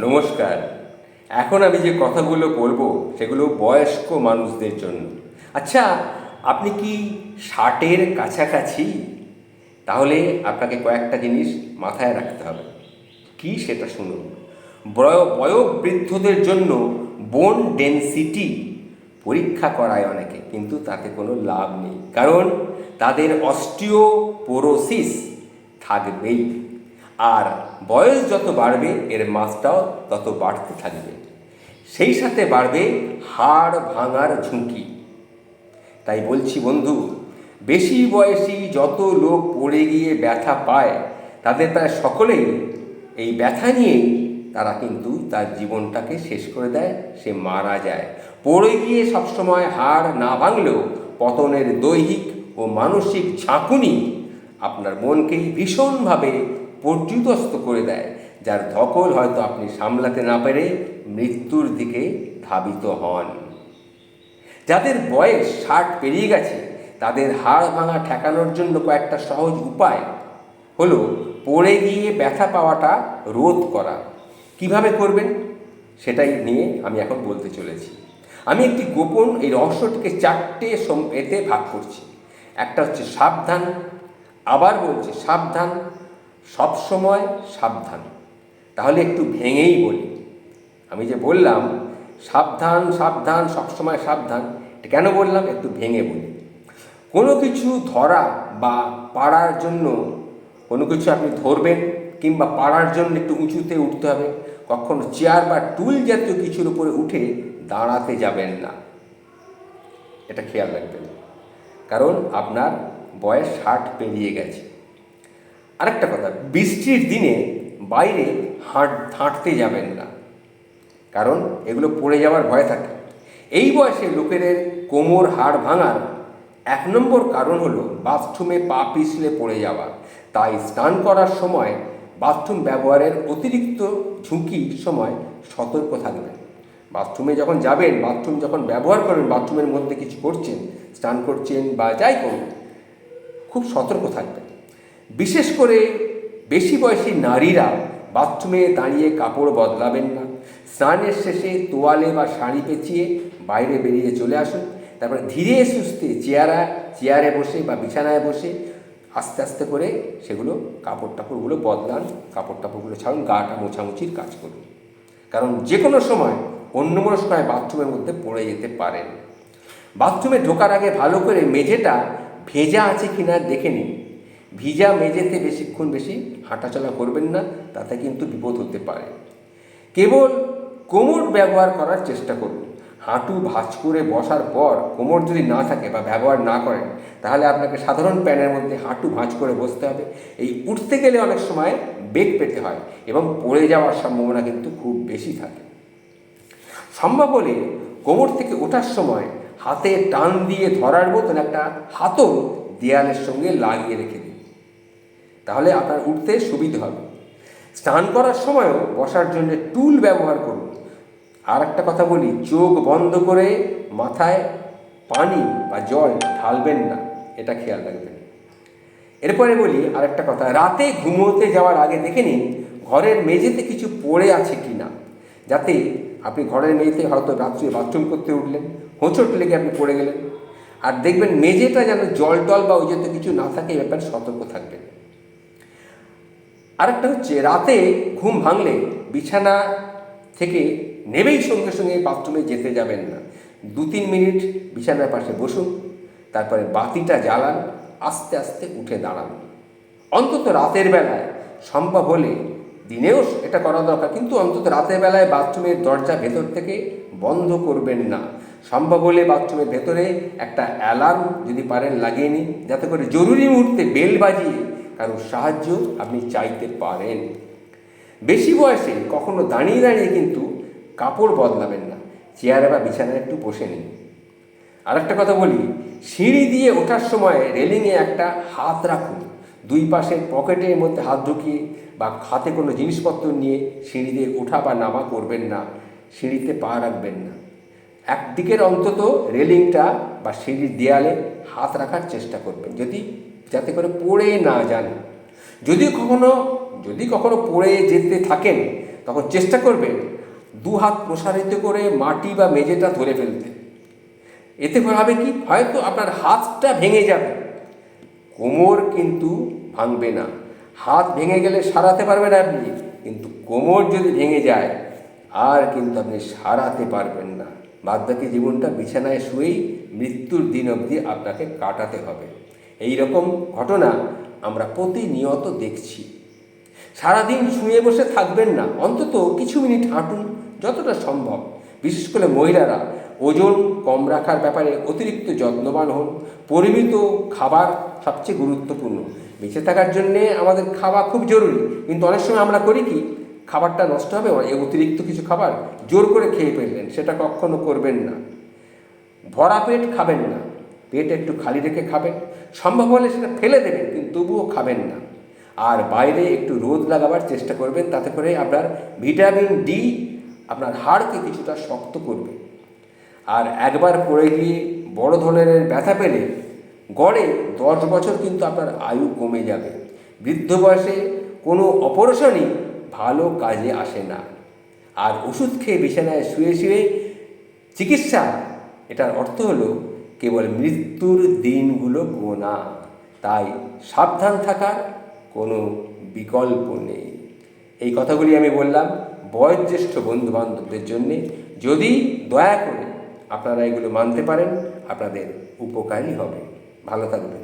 নমস্কার। এখন আমি যে কথাগুলো বলবো সেগুলো বয়স্ক মানুষদের জন্য। আচ্ছা, আপনি কি 60-এর কাছাকাছি? তাহলে আপনাকে কয়েকটা জিনিস মাথায় রাখতে হবে। কি সেটা শুনুন। বয়োবৃদ্ধদের জন্য বোন ডেনসিটি পরীক্ষা করায় অনেকে, কিন্তু তাতে কোনো লাভ নেই, কারণ তাদের অস্টিওপোরোসিস থাকবেই। আর বয়স যত বাড়বে এর মাসটাও তত বাড়তে থাকবে, সেই সাথে বাড়বে হাড় ভাঙার ঝুঁকি। তাই বলছি বন্ধু, বেশি বয়সী যত লোক পড়ে গিয়ে ব্যথা পায় তাদের প্রায় সকলেই এই ব্যথা নিয়েই তারা কিন্তু তার জীবনটাকে শেষ করে দেয়, সে মারা যায়। পড়ে গিয়ে সবসময় হাড় না ভাঙলেও পতনের দৈহিক ও মানসিক ঝাঁকুনি আপনার মনকেই ভীষণভাবে পর্যুদস্ত করে দেয়, যার ধকল হয়তো আপনি সামলাতে না পেরে মৃত্যুর দিকে ধাবিত হন। যাদের বয়স 60 পেরিয়ে গেছে তাদের হাড় ভাঙা ঠেকানোর জন্য কয়েকটা সহজ উপায় হলো পড়ে গিয়ে ব্যথা পাওয়াটা রোধ করা। কিভাবে করবেন সেটাই নিয়ে আমি এখন বলতে চলেছি। আমি একটি গোপন এই রহস্যটিকে 4টে এতে ভাগ করছি। একটা হচ্ছে সাবধান, আবার বলছি সাবধান, সবসময় সাবধান। তাহলে একটু ভেঙেই বলি। আমি যে বললাম সাবধান সাবধান সবসময় সাবধান, এটা কেন বললাম একটু ভেঙে বলি। কোনো কিছু ধরা বা পাড়ার জন্য, কোনো কিছু আপনি ধরবেন কিংবা পাড়ার জন্য একটু উঁচুতে উঠতে হবে, কখনো চেয়ার বা টুল জাতীয় কিছুর উপরে উঠে দাঁড়াতে যাবেন না, এটা খেয়াল রাখবেন, কারণ আপনার বয়স 60 পেরিয়ে গেছে। আরেকটা কথা, বৃষ্টির দিনে বাইরে হাঁটতে যাবেন না, কারণ এগুলো পড়ে যাওয়ার ভয় থাকে। এই বয়সে লোকেদের কোমর হাড় ভাঙার 1 নম্বর কারণ হলো বাথরুমে পা পিছলে পড়ে যাওয়া। তাই স্নান করার সময় বাথরুম ব্যবহারের অতিরিক্ত ঝুঁকির সময় সতর্ক থাকবেন। বাথরুমে যখন যাবেন, বাথরুম যখন ব্যবহার করবেন, বাথরুমের মধ্যে কিছু করছেন, স্নান করছেন বা যাই করুন, খুব সতর্ক থাকবেন। বিশেষ করে বেশি বয়সী নারীরা বাথরুমে দাঁড়িয়ে কাপড় বদলাবেন না। স্নানের শেষে তোয়ালে বা শাড়ি পেঁচিয়ে বাইরে বেরিয়ে চলে আসুন। তারপরে ধীরে সুস্থে চেয়ারে বসে বা বিছানায় বসে আস্তে আস্তে করে সেগুলো কাপড় টাপড়গুলো বদলান, কাপড় টাপড়গুলো ছাড়ুন, গাটা মোছামুছির কাজ করুন, কারণ যে কোনো সময় অন্যমনস্কায় বাথরুমের মধ্যে পড়ে যেতে পারেন। বাথরুমে ঢোকার আগে ভালো করে মেঝেটা ভেজা আছে কিনা দেখে নিন। ভিজা মেঝেতে বেশি হাঁটাচলা করবেন না, তাতে কিন্তু বিপদ হতে পারে। কেবল কোমর ব্যবহার করার চেষ্টা করুন। হাঁটু ভাঁজ করে বসার পর কোমর যদি না থাকে বা ব্যবহার না করেন, তাহলে আপনাকে সাধারণ প্যানের মধ্যে হাঁটু ভাঁজ করে বসতে হবে। এই উঠতে গেলে অনেক সময় বেগ পেতে হয় এবং পড়ে যাওয়ার সম্ভাবনা কিন্তু খুব বেশি থাকে। সম্ভব হলে কোমর থেকে ওঠার সময় হাতে টান দিয়ে ধরার মতন একটা হাতল দেয়ালের সঙ্গে লাগিয়ে রেখে দিন, তাহলে আপনার উঠতে সুবিধে হবে। স্নান করার সময়ও বসার জন্য টুল ব্যবহার করুন। আর একটা কথা বলি, চোখ বন্ধ করে মাথায় পানি বা জল ঢালবেন না, এটা খেয়াল রাখবেন। এরপরে বলি আরেকটা কথা, রাতে ঘুমোতে যাওয়ার আগে দেখে নিন ঘরের মেঝেতে কিছু পড়ে আছে কি না, যাতে আপনি ঘরের মেঝেতে হয়তো রাত্রে বাথরুম করতে উঠলেন, হোঁচট লেগে আপনি পড়ে গেলেন, আর দেখবেন মেঝেটা যেন জল টল বা ওই জাতীয় কিছু না থাকে, এই ব্যাপারে সতর্ক থাকবেন। আরেকটা হচ্ছে, রাতে ঘুম ভাঙলে বিছানা থেকে নেবেই সঙ্গে সঙ্গে বাথরুমে যেতে যাবেন না। 2-3 মিনিট বিছানার পাশে বসুন, তারপরে বাতিটা জ্বালান, আস্তে আস্তে উঠে দাঁড়ান। অন্তত রাতের বেলায়, সম্ভব হলে দিনেও এটা করা দরকার, কিন্তু অন্তত রাতের বেলায় বাথরুমের দরজা ভেতর থেকে বন্ধ করবেন না। সম্ভব হলে বাথরুমের ভেতরে একটা অ্যালার্ম যদি পারেন লাগিয়ে নিন, যাতে করে জরুরি মুহূর্তে বেল বাজিয়ে কারোর সাহায্য আপনি চাইতে পারেন। বেশি বয়সে কখনো দাঁড়িয়ে দাঁড়িয়ে কিন্তু কাপড় বদলাবেন না, চেয়ারে বা বিছানায় একটু বসে নিন। আরেকটা কথা বলি, সিঁড়ি দিয়ে ওঠার সময় রেলিংয়ে একটা হাত রাখুন। 2 পাশের পকেটের মধ্যে হাত ঢুকিয়ে বা হাতে কোনো জিনিসপত্র নিয়ে সিঁড়ি দিয়ে ওঠা বা নামা করবেন না, সিঁড়িতে পা রাখবেন না। একদিকের অন্তত রেলিংটা বা সিঁড়ির দেয়ালে হাত রাখার চেষ্টা করবেন, যাতে করে পড়ে না যান। যদি কখনো পড়ে যেতে থাকেন, তখন চেষ্টা করবেন দু হাত প্রসারিত করে মাটি বা মেঝেটা ধরে ফেলতে। এতে হবে কি, হয়তো আপনার হাতটা ভেঙে যাবে, কোমর কিন্তু ভাঙবে না। হাত ভেঙে গেলে সারাতে পারবেন আপনি, কিন্তু কোমর যদি ভেঙে যায় আর কিন্তু আপনি সারাতে পারবেন না। বাদবাকি জীবনটা বিছানায় শুয়েই মৃত্যুর দিন অবধি আপনাকে কাটাতে হবে। এই রকম ঘটনা আমরা প্রতিনিয়ত দেখছি। সারাদিন শুয়ে বসে থাকবেন না, অন্তত কিছু মিনিট হাঁটুন যতটা সম্ভব। বিশেষ করে মহিলারা ওজন কম রাখার ব্যাপারে অতিরিক্ত যত্নবান হন। পরিমিত খাবার সবচেয়ে গুরুত্বপূর্ণ। বেঁচে থাকার জন্যে আমাদের খাওয়া খুব জরুরি, কিন্তু অনেক সময় আমরা করি কি, খাবারটা নষ্ট হবে, অতিরিক্ত কিছু খাবার জোর করে খেয়ে ফেললেন, সেটা কখনো করবেন না। ভরা পেট খাবেন না, পেট একটু খালি রেখে খাবেন। সম্ভব হলে সেটা ফেলে দেবেন, কিন্তু তবুও খাবেন না। আর বাইরে একটু রোদ লাগাবার চেষ্টা করবেন, তাতে করে আপনার ভিটামিন ডি আপনার হাড়কে কিছুটা শক্ত করবে। আর একবার পড়ে গিয়ে বড় ধরনের ব্যথা পেলে গড়ে 10 বছর কিন্তু আপনার আয়ু কমে যাবে। বৃদ্ধ বয়সে কোনো অপারেশনই ভালো কাজে আসে না। আর ওষুধ খেয়ে বিছানায় শুয়ে শুয়ে চিকিৎসা, এটার অর্থ হলো কেবল মৃত্যুর দিনগুলো গোনা। তাই সাবধান থাকার কোনো বিকল্প নেই। এই কথাগুলি আমি বললাম বয়োজ্যেষ্ঠ বন্ধুবান্ধবদের জন্যে। যদি দয়া করে আপনারা এগুলো মানতে পারেন, আপনাদের উপকারী হবে। ভালো থাকবেন।